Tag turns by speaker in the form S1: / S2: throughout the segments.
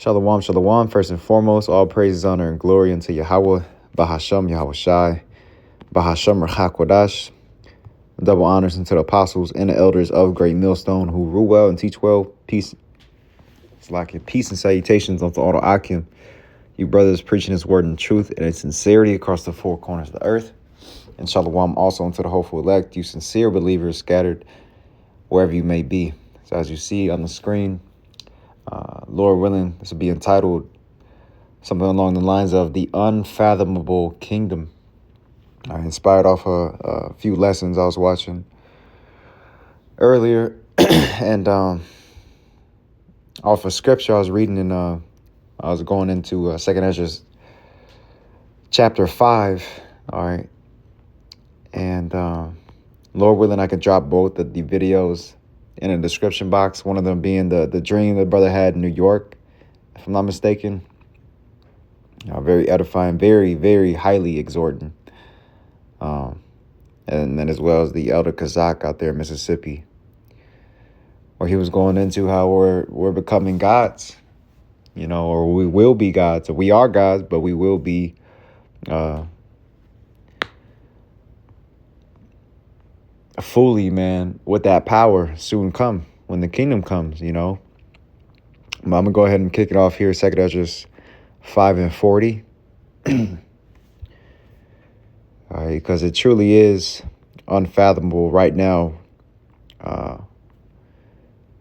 S1: Shalom, shalom. First and foremost, all praises, honor, and glory unto Yahweh, Bahasham, Yahweh Shai, Bahasham, Rachakwadash. Double honors unto the apostles and the elders of Great Millstone who rule well and teach well. Peace, it's like peace and salutations unto all the Akim. You brothers preaching his word in truth and in sincerity across the four corners of the earth. And shalom also unto the hopeful elect, you sincere believers scattered wherever you may be. So as you see on the screen, Lord willing, this will be entitled something along the lines of the Unfathomable Kingdom. I inspired off a few lessons I was watching earlier, and off a scripture I was reading, and I was going into Second Ezra chapter 5. All right, and Lord willing, I could drop both of the videos in a description box. One of them being the dream the brother had in New York, if I'm not mistaken. Very edifying, very, very highly exhorting. And then as well as the Elder Kazak out there in Mississippi, where he was going into how we're becoming gods, or we will be gods. So we are gods, but we will be fully, man, with that power soon come when the kingdom comes, I'm going to go ahead and kick it off here, 2 Ezra 5 and 40. All right, because it truly is unfathomable right now,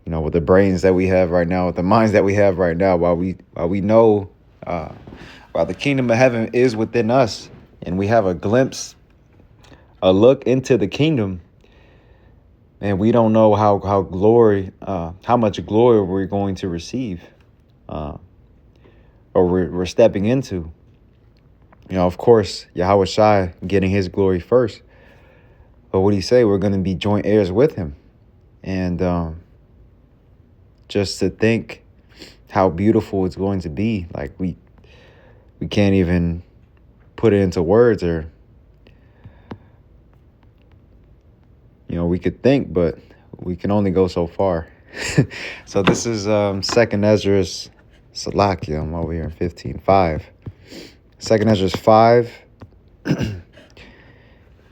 S1: with the brains that we have right now, with the minds that we have right now, while we know, while the kingdom of heaven is within us, and we have a glimpse, a look into the kingdom, and we don't know how much glory we're going to receive, or we're stepping into. Of course, Yahweh Shai getting his glory first. But what do you say? We're going to be joint heirs with him. And just to think how beautiful it's going to be, like we can't even put it into words, or, we could think, but we can only go so far. So this is 2nd Ezra Salakia. I'm over here in 15:5. 2nd Ezra 5,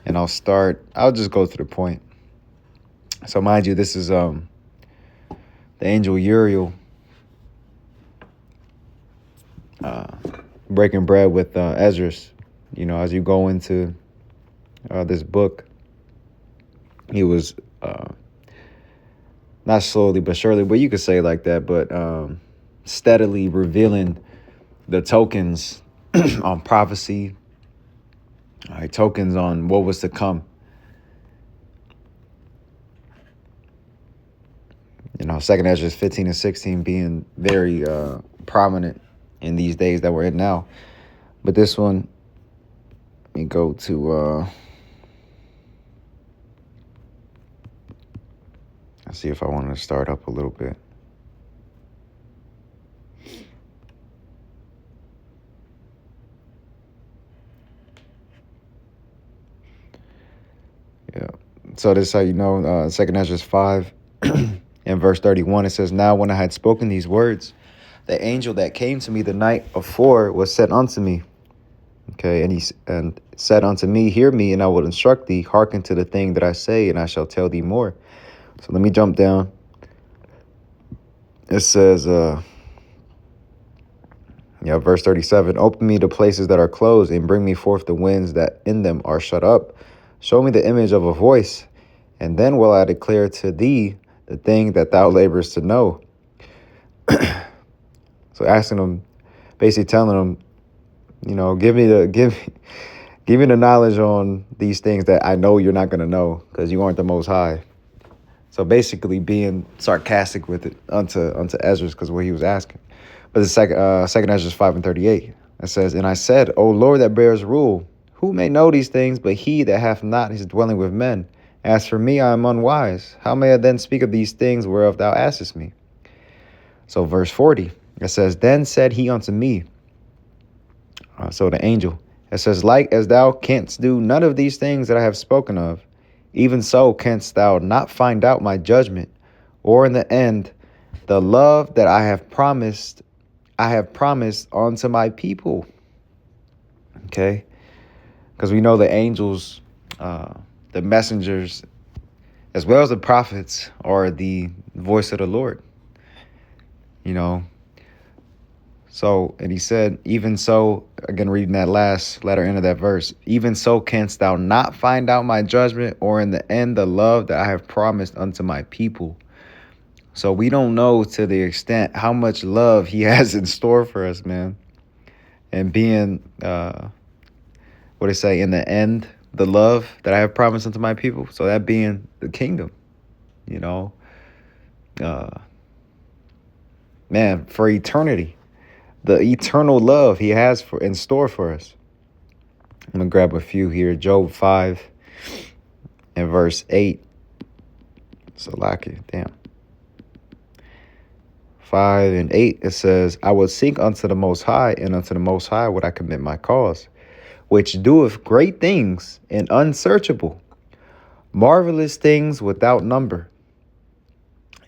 S1: and I'll just go to the point. So mind you, this is the angel Uriel breaking bread with Ezra. As you go into this book, he was not slowly but surely, but you could say it like that, but steadily revealing the tokens on prophecy, tokens on what was to come. 2nd Ezra 15 and 16 being very prominent in these days that we're in now. But this one, let me go to, let's see if I want to start up a little bit. Yeah. So this is how 2nd Ezra 5 and verse 31, it says, "Now when I had spoken these words, the angel that came to me the night before was sent unto me. Okay, and he said unto me, Hear me, and I will instruct thee. Hearken to the thing that I say, and I shall tell thee more." So let me jump down. It says, verse 37, "Open me the places that are closed, and bring me forth the winds that in them are shut up. Show me the image of a voice, and then will I declare to thee the thing that thou laborest to know." So asking him, basically telling him, give me the knowledge on these things that I know you're not going to know because you aren't the Most High. So basically being sarcastic with it unto Ezra, because what he was asking. But the second Ezra 5 and 38, it says, "And I said, O Lord that bears rule, who may know these things but he that hath not his dwelling with men? As for me, I am unwise. How may I then speak of these things whereof thou askest me?" So verse 40, it says, "Then said he unto me," so the angel, it says, "Like as thou canst do none of these things that I have spoken of, even so canst thou not find out my judgment, or in the end, the love that I have promised I have promised unto my people. Okay? Because we know the angels, the messengers, as well as the prophets, are the voice of the Lord. You know, so, and he said, even so, again, reading that last letter end of that verse, even so canst thou not find out my judgment, or in the end the love that I have promised unto my people. So we don't know to the extent how much love he has in store for us, man. And being, what they say, in the end, the love that I have promised unto my people. So that being the kingdom, you know, man, for eternity, the eternal love he has in store for us. I'm going to grab a few here. Job 5 and verse 8. So like it, damn. 5 and 8, it says, I will seek unto the Most High, and unto the Most High would I commit my cause, which doeth great things and unsearchable, marvelous things without number.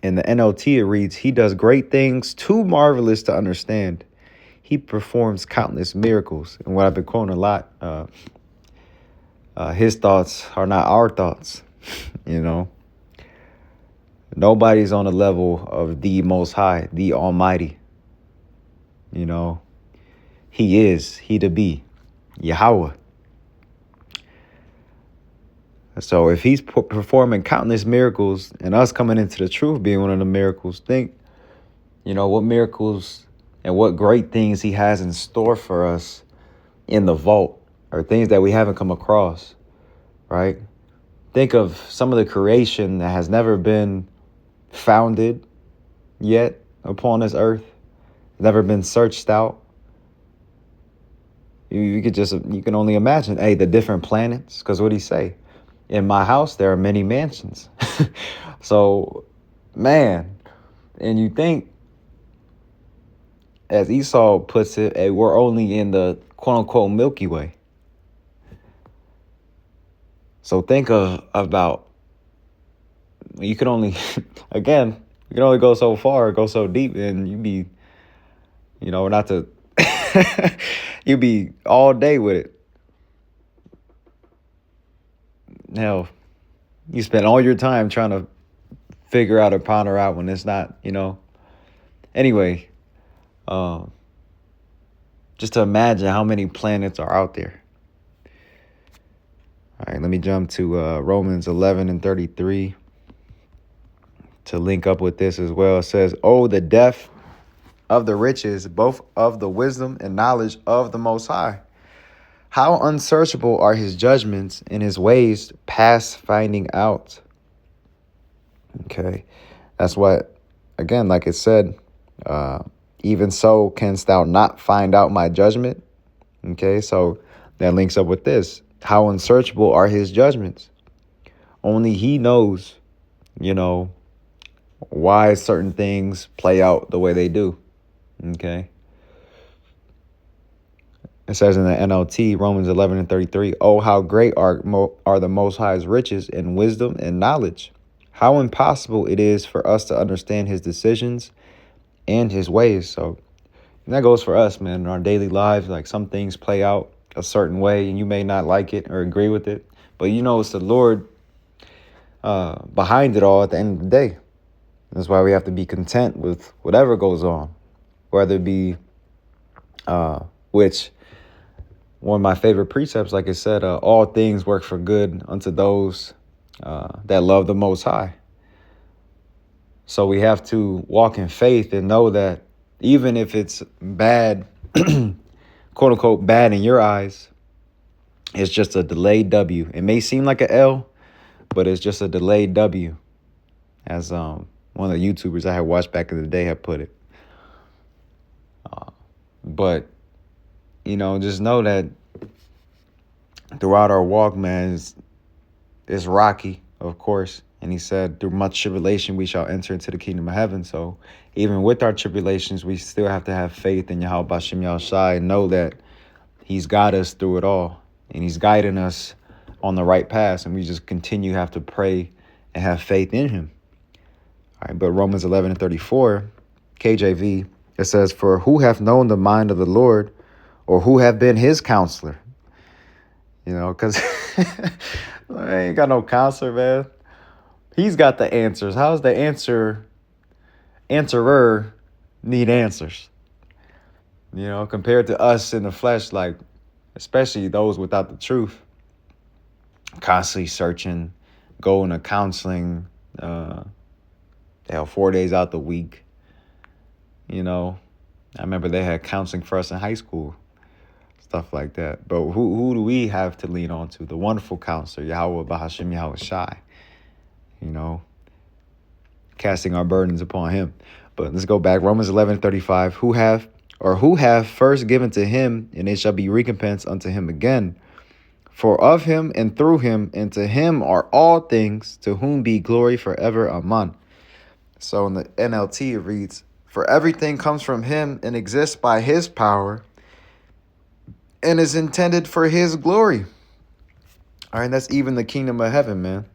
S1: In the NLT, it reads, he does great things too marvelous to understand. He performs countless miracles. And what I've been quoting a lot, his thoughts are not our thoughts, you know. Nobody's on the level of the Most High, the Almighty. You know, he to be, Yahweh. So if he's performing countless miracles and us coming into the truth being one of the miracles, think, you know, what miracles and what great things he has in store for us in the vault, or things that we haven't come across, right? Think of some of the creation that has never been founded yet upon this earth, never been searched out. You can only imagine, hey, the different planets, because what he say? In my house, there are many mansions. So, man, and you think, as Esau puts it, hey, we're only in the quote unquote Milky Way. So think about, you can only, again, you can only go so far, go so deep, and you be, you know, not to, you be all day with it. Hell, you spend all your time trying to figure out or ponder out when it's not, you know. Anyway, just to imagine how many planets are out there. All right, let me jump to Romans 11 and 33 to link up with this as well. It says, oh, the depth of the riches, both of the wisdom and knowledge of the Most High. How unsearchable are his judgments, and his ways past finding out. Okay, that's what, again, like it said, even so canst thou not find out my judgment. Okay, so that links up with this. How unsearchable are his judgments? Only he knows, you know, why certain things play out the way they do. Okay. It says in the NLT, Romans 11 and 33, oh, how great are the Most High's riches in wisdom and knowledge. How impossible it is for us to understand his decisions and his ways. So and that goes for us, man, in our daily lives. Like some things play out a certain way and you may not like it or agree with it. But you know, it's the Lord behind it all at the end of the day. That's why we have to be content with whatever goes on, whether it be, which one of my favorite precepts, like I said, all things work for good unto those that love the Most High. So we have to walk in faith and know that even if it's bad, quote unquote, bad in your eyes, it's just a delayed W. It may seem like an L, but it's just a delayed W, as one of the YouTubers I had watched back in the day had put it. But, you know, just know that throughout our walk, man, it's rocky, of course. And he said, through much tribulation, we shall enter into the kingdom of heaven. So even with our tribulations, we still have to have faith in Yahweh Bashem Yahushai and know that he's got us through it all. And he's guiding us on the right path. And we just continue to have to pray and have faith in him. All right, but Romans 11 and 34, KJV, It says, for who hath known the mind of the Lord, or who have been his counselor? You know, because I ain't got no counselor, man. He's got the answers. How's the answerer need answers? You know, compared to us in the flesh, like, especially those without the truth, constantly searching, going to counseling, 4 days out the week. You know, I remember they had counseling for us in high school, stuff like that. But who do we have to lean on to? The wonderful counselor, Yahweh Bahashim Yahweh Shai. You know, casting our burdens upon him. But let's go back. Romans 11:35. Who have first given to him, and it shall be recompense unto him again. For of him and through him and to him are all things, to whom be glory forever. Amen. So in the NLT it reads, for everything comes from him and exists by his power and is intended for his glory. All right, that's even the kingdom of heaven, man.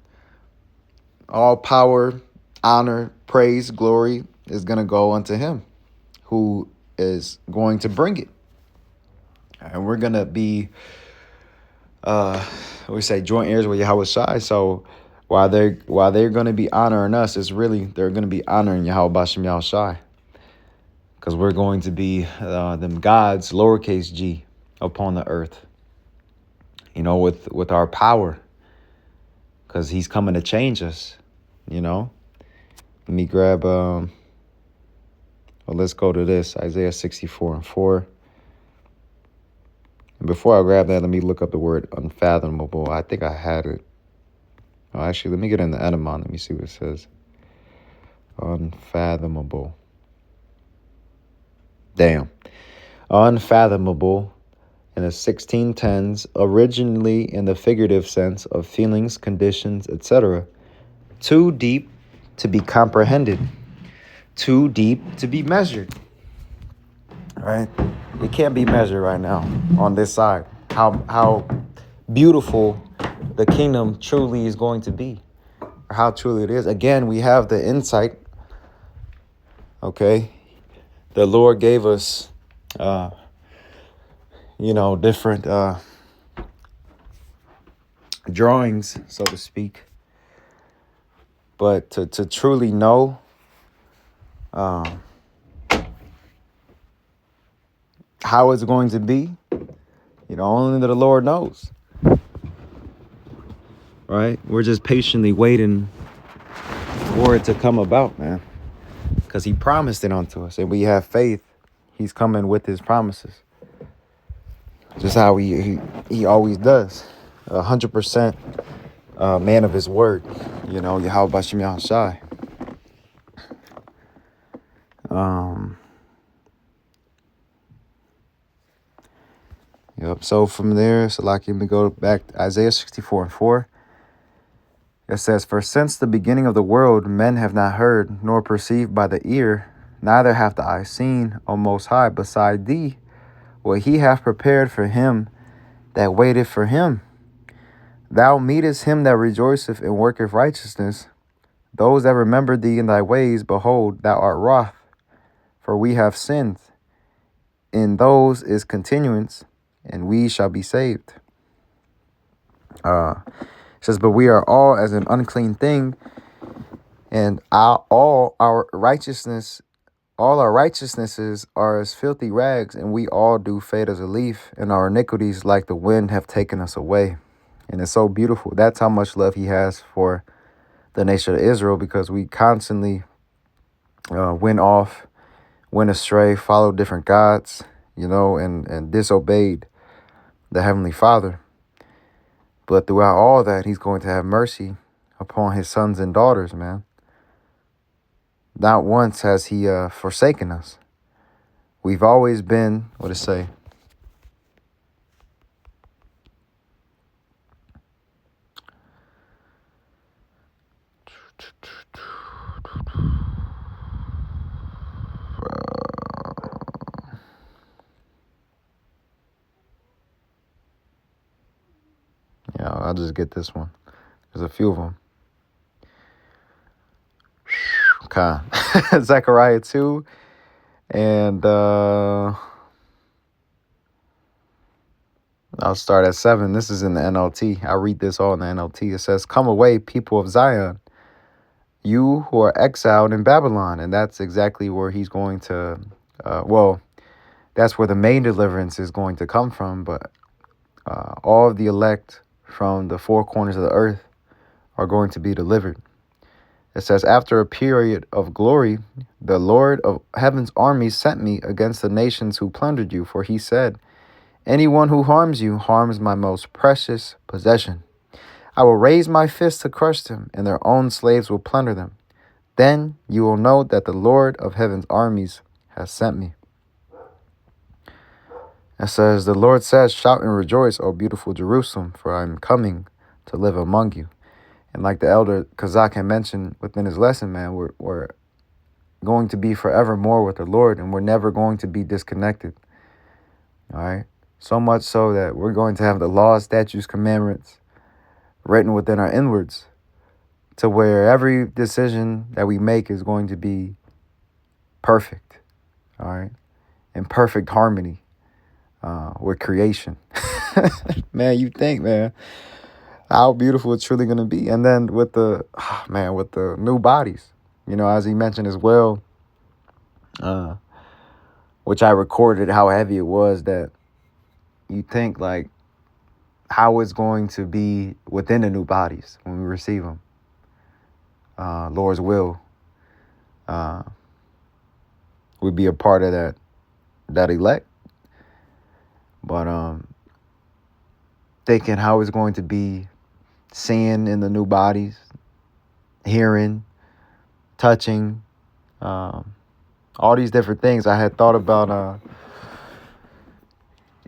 S1: All power, honor, praise, glory is going to go unto him who is going to bring it. And we're going to be, we say joint heirs with Yahweh Shai. So while they're going to be honoring us, it's really, they're going to be honoring Yahweh Bashem Yahweh Shai. Because we're going to be them gods, lowercase g, upon the earth. You know, with our power. Because he's coming to change us, you know. Let me grab, let's go to this, Isaiah 64:4. And before I grab that, let me look up the word unfathomable. I think I had it. Oh, actually, let me get in the etymon. Let me see what it says. Unfathomable. Damn. Unfathomable in the 1610s, originally in the figurative sense of feelings, conditions, etc. Too deep to be comprehended. Too deep to be measured. Right? It can't be measured right now on this side. How beautiful the kingdom truly is going to be. Or how truly it is. Again, we have the insight. Okay? The Lord gave us, different drawings, so to speak. But to truly know how it's going to be, only the Lord knows. Right? We're just patiently waiting for it to come about, man. Because he promised it unto us, and we have faith. He's coming with his promises. Just how he always does. 100% man of his word. Yahweh Bashem Yahweh Shai. Yep. So from there, let me go back to Isaiah 64:4. It says, for since the beginning of the world, men have not heard, nor perceived by the ear, neither hath the eye seen, O Most High, beside thee, what he hath prepared for him that waiteth for him. Thou meetest him that rejoiceth and worketh righteousness. Those that remember thee in thy ways, behold, thou art wroth, for we have sinned. In those is continuance, and we shall be saved. It says, but we are all as an unclean thing, and all our righteousnesses are as filthy rags, and we all do fade as a leaf, and our iniquities like the wind have taken us away. And it's so beautiful. That's how much love he has for the nation of Israel, because we constantly went astray, followed different gods, and disobeyed the Heavenly Father. But throughout all that, he's going to have mercy upon his sons and daughters, man. Not once has he forsaken us. We've always been, what it say? Yeah, I'll just get this one. There's a few of them. Okay. Zechariah 2, And I'll start at 7. This is in the NLT. I'll read this all in the NLT. It says, "Come away, people of Zion, you who are exiled in Babylon." And that's exactly where he's going to, that's where the main deliverance is going to come from. But all of the elect from the four corners of the earth are going to be delivered. It says, "After a period of glory, the Lord of heaven's armies sent me against the nations who plundered you. For he said, anyone who harms you harms my most precious possession. I will raise my fist to crush them, and their own slaves will plunder them. Then you will know that the Lord of heaven's armies has sent me." It says, "The Lord says, shout and rejoice, O beautiful Jerusalem, for I am coming to live among you." And like the elder Kazak had mentioned within his lesson, man, we're going to be forevermore with the Lord, and we're never going to be disconnected. All right. So much so that we're going to have the laws, statutes, commandments written within our inwards, to where every decision that we make is going to be perfect. All right. In perfect harmony with creation. Man, you think, man, how beautiful it's truly going to be. And then with the new bodies, as he mentioned as well, which I recorded how heavy it was, that you think like how it's going to be within the new bodies when we receive them. Lord's will would be a part of that elect. But thinking how it's going to be seeing in the new bodies, hearing, touching, all these different things I had thought about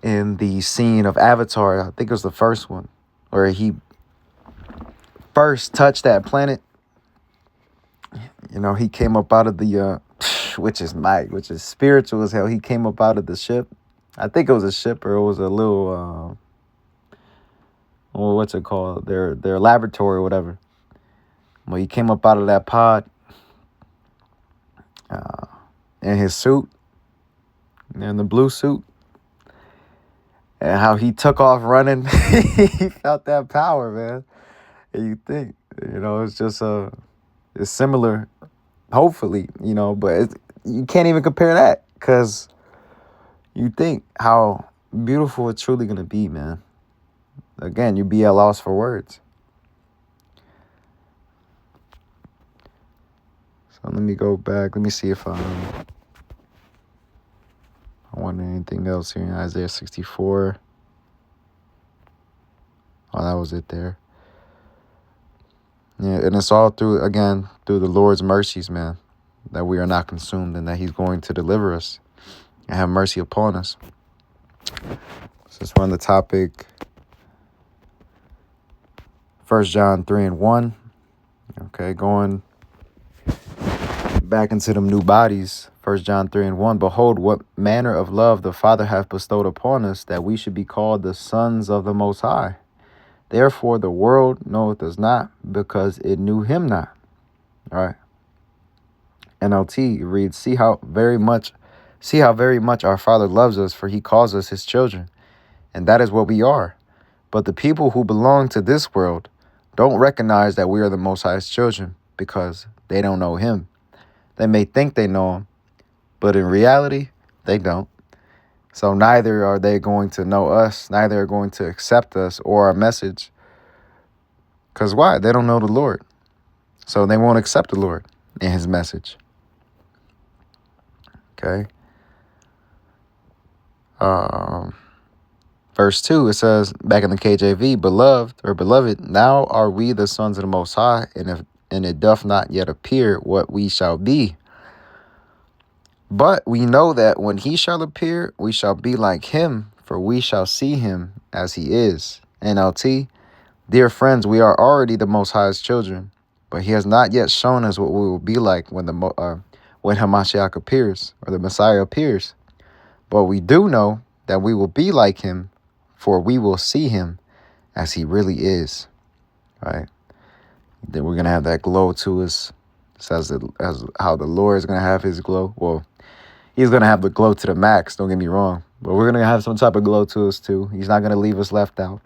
S1: in the scene of Avatar. I think it was the first one where he first touched that planet. He came up out of the which is spiritual as hell. He came up out of the ship. I think it was a ship, or it was a little what's it called? Their laboratory or whatever. Well, he came up out of that pod in his suit, in the blue suit, and how he took off running. He felt that power, man. And you think, it's just it's similar, hopefully, but you can't even compare that, because you think how beautiful it's truly going to be, man. Again, you'd be at loss for words. So let me go back. Let me see if I want anything else here in Isaiah 64. Oh, that was it there. Yeah, and it's all through the Lord's mercies, man, that we are not consumed, and that he's going to deliver us and have mercy upon us. Since we're on the topic, 1 John 3:1. Okay, going back into them new bodies. 1 John 3:1. "Behold, what manner of love the Father hath bestowed upon us, that we should be called the sons of the Most High. Therefore the world knoweth us not, because it knew him not." All right. NLT reads, See how very much our Father loves us, for he calls us his children. And that is what we are. But the people who belong to this world don't recognize that we are the Most High's children, because they don't know him. They may think they know him, but in reality, they don't. So neither are they going to know us, neither are going to accept us or our message. Because why? They don't know the Lord. So they won't accept the Lord and his message. Okay. Verse 2, it says, back in the KJV, beloved, now are we the sons of the Most High, and it doth not yet appear what we shall be. But we know that when he shall appear, we shall be like him, for we shall see him as he is. NLT, dear friends, we are already the Most High's children, but he has not yet shown us what we will be like when Hamashiach appears, or the Messiah appears. But we do know that we will be like him, for we will see him as he really is. Right? Then we're going to have that glow to us. It says as how the Lord is going to have his glow. Well, He's going to have the glow to the max, don't get me wrong. But we're going to have some type of glow to us too. He's not going to leave us left out.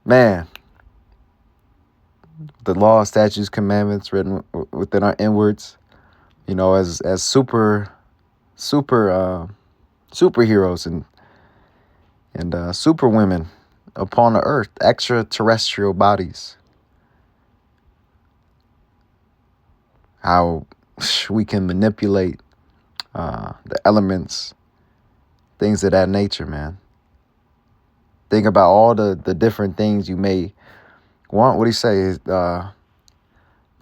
S1: Man, the law, statutes, commandments written within our inwards, as superheroes and super women upon the earth, extraterrestrial bodies. How we can manipulate the elements, things of that nature, man. Think about all the different things you may want. What do you say? The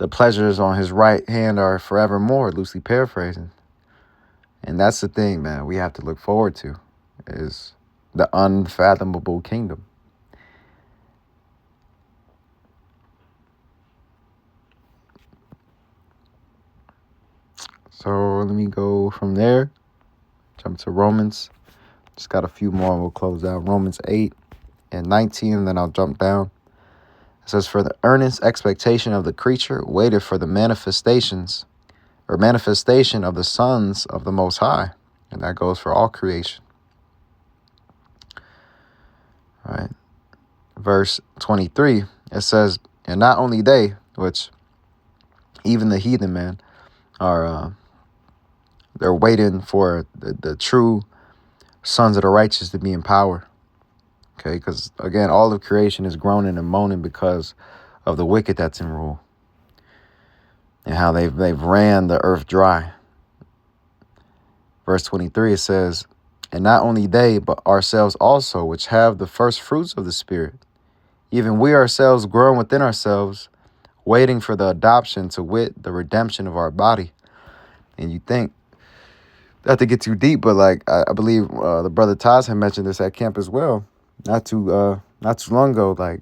S1: pleasures on his right hand are forevermore, loosely paraphrasing. And that's the thing, man, we have to look forward to, is the unfathomable kingdom. So let me go from there, jump to Romans. Just got a few more and we'll close out. Romans 8 and 19, and then I'll jump down. It says, for the earnest expectation of the creature waited for the manifestation of the sons of the Most High. And that goes for all creation. All right. Verse 23, it says, and not only they, which even the heathen, man, are they're waiting for the true sons of the righteous to be in power. Okay, because again, all of creation is groaning and moaning because of the wicked that's in rule and how they've ran the earth dry. Verse 23, it says, and not only they, but ourselves also, which have the first fruits of the Spirit, even we ourselves groan within ourselves, waiting for the adoption, to wit, the redemption of our body. And you think, not to get too deep, but like I believe the brother Taz had mentioned this at camp as well, not too long ago. Like,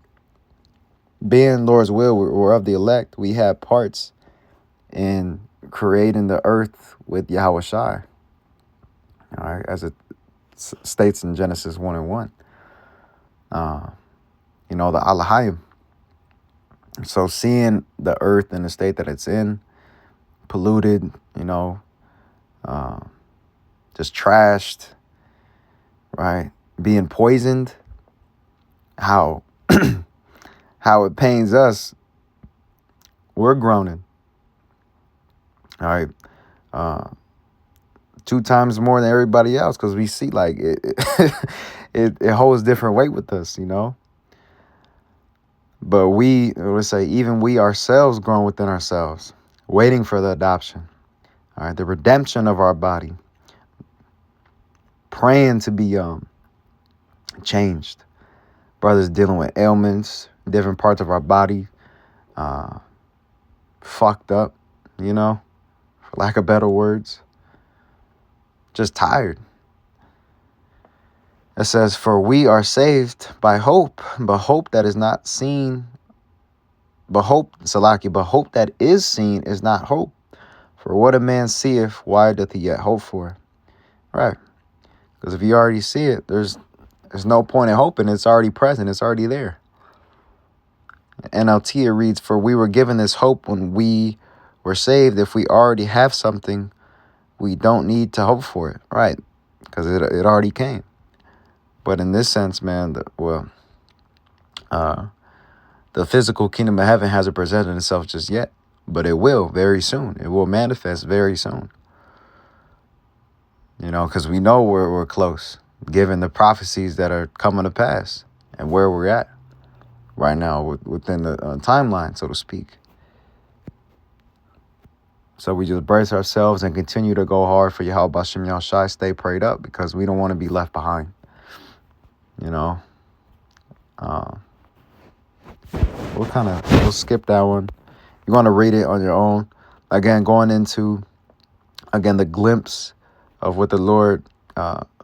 S1: being Lord's will, we're of the elect. We have parts in creating the earth with Yahweh Shai. All right, as it states in Genesis 1:1. The Alahayim. So seeing the earth in the state that it's in, polluted, just trashed, right? Being poisoned, how it pains us, we're groaning. All right. 2 times more than everybody else, because we see like it holds different weight with us, But we would say even we ourselves groan within ourselves, waiting for the adoption. All right, the redemption of our body, praying to be changed. Brothers dealing with ailments, different parts of our body, fucked up, for lack of better words. Just tired. It says, for we are saved by hope, but hope that is not seen, but hope that is seen is not hope. For what a man seeth, why doth he yet hope for? Right. Because if you already see it, there's no point in hoping. It's already present. It's already there. NLT, it reads, for we were given this hope when we were saved. If we already have something, we don't need to hope for it. Right. Because it already came. But in this sense, man, the physical kingdom of heaven hasn't presented itself just yet, but it will very soon. It will manifest very soon. Because we know we're close, given the prophecies that are coming to pass and where we're at right now within the timeline, so to speak. So we just brace ourselves and continue to go hard for Yahweh Bashem Yahshai. Stay prayed up, because we don't want to be left behind. We'll skip that one. You want to read it on your own. Again, going into, the glimpse of what the Lord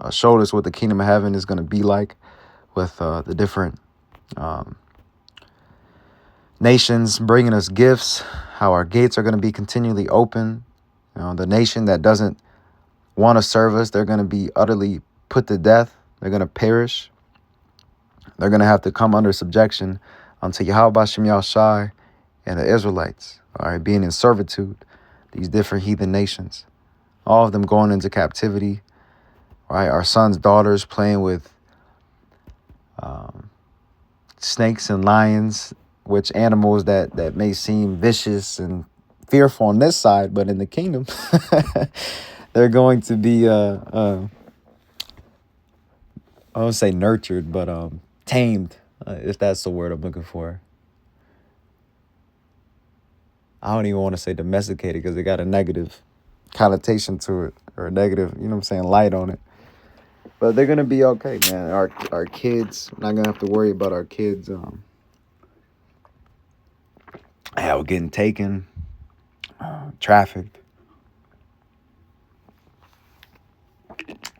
S1: showed us what the kingdom of heaven is going to be like, with the different nations bringing us gifts, how our gates are going to be continually open. The nation that doesn't want to serve us, they're going to be utterly put to death. They're going to perish. They're going to have to come under subjection unto Yahweh Bashem Yahushai and the Israelites, all right, being in servitude. these different heathen nations, all of them going into captivity, right? Our sons, daughters playing with snakes and lions, which animals that may seem vicious and fearful on this side, but in the kingdom, they're going to be, I won't say nurtured, but tamed, if that's the word I'm looking for. I don't even want to say domesticated because it got a negative connotation to it, or a negative, you know what I'm saying, light on it. But they're gonna be okay, man. Our kids, not gonna have to worry about our kids getting taken, trafficked.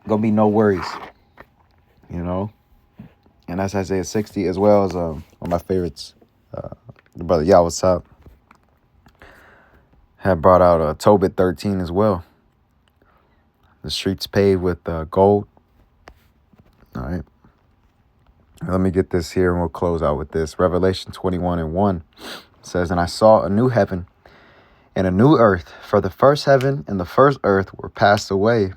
S1: Gonna be no worries, you know. And that's Isaiah 60, as well as one of my favorites, the brother what's up, had brought out Tobit 13 as well. The streets paved with gold. All right. Let me get this here and we'll close out with this. Revelation 21:1 says, "And I saw a new heaven and a new earth, for the first heaven and the first earth were passed away,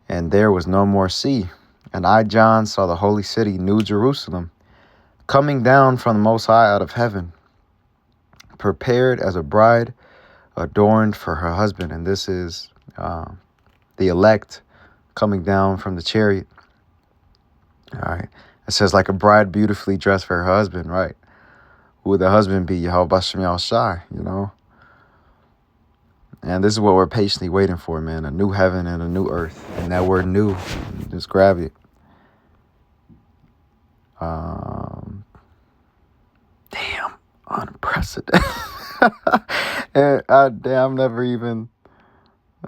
S1: and there was no more sea. And I, John, saw the holy city, New Jerusalem, coming down from the Most High out of heaven, prepared as a bride adorned for her husband." And this is the elect coming down from the chariot. All right. It says, like a bride beautifully dressed for her husband, right? Who would the husband be? Yahweh Bashem Yahushai, you know? And this is what we're patiently waiting for, man. A new heaven and a new earth. And that word new, just grab it. Damn, unprecedented. And I didn't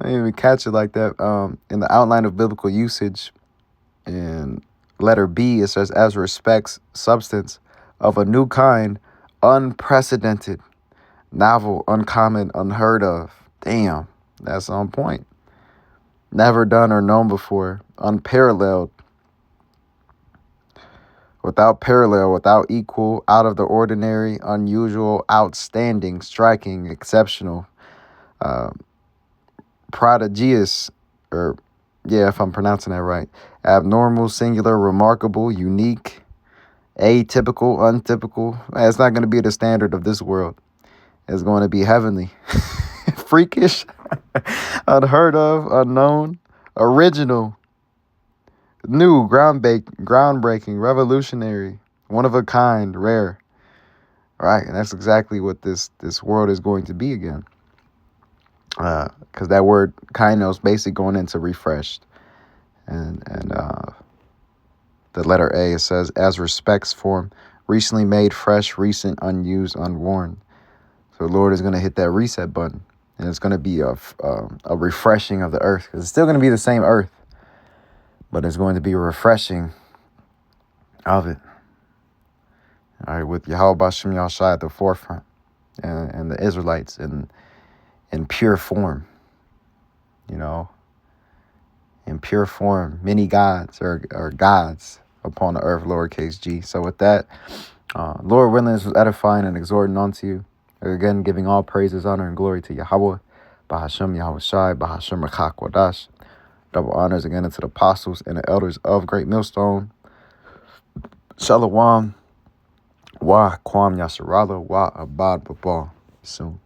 S1: even catch it like that. In the outline of biblical usage, in letter B, it says, as respects substance of a new kind, unprecedented, novel, uncommon, unheard of. Damn, that's on point. Never done or known before, unparalleled, without parallel, without equal, out of the ordinary, unusual, outstanding, striking, exceptional, prodigious, or if I'm pronouncing that right, abnormal, singular, remarkable, unique, atypical, untypical. It's not going to be the standard of this world. It's going to be heavenly, freakish, unheard of, unknown, original, new, groundbreaking, revolutionary, one of a kind, rare. Right? And that's exactly what this world is going to be again. Because that word kainos basically going into refreshed. And the letter A, it says, as respects form, recently made, fresh, recent, unused, unworn. So the Lord is going to hit that reset button. And it's going to be a refreshing of the earth. Because it's still going to be the same earth. But it's going to be a refreshing of it. All right, with Yahweh Bashem Yahushai at the forefront. And the Israelites in pure form. You know. In pure form. Many gods or gods upon the earth, lowercase g. So with that, Lord willing, this was edifying and exhorting unto you. Again, giving all praises, honor, and glory to Yahweh. Bahashem Yahushai, Bahashem Rechak Wadash. Double honors again unto the apostles and the elders of Great Millstone. Shalom. Wa Kwam Yasharala. Wa Abad Babal. Soon.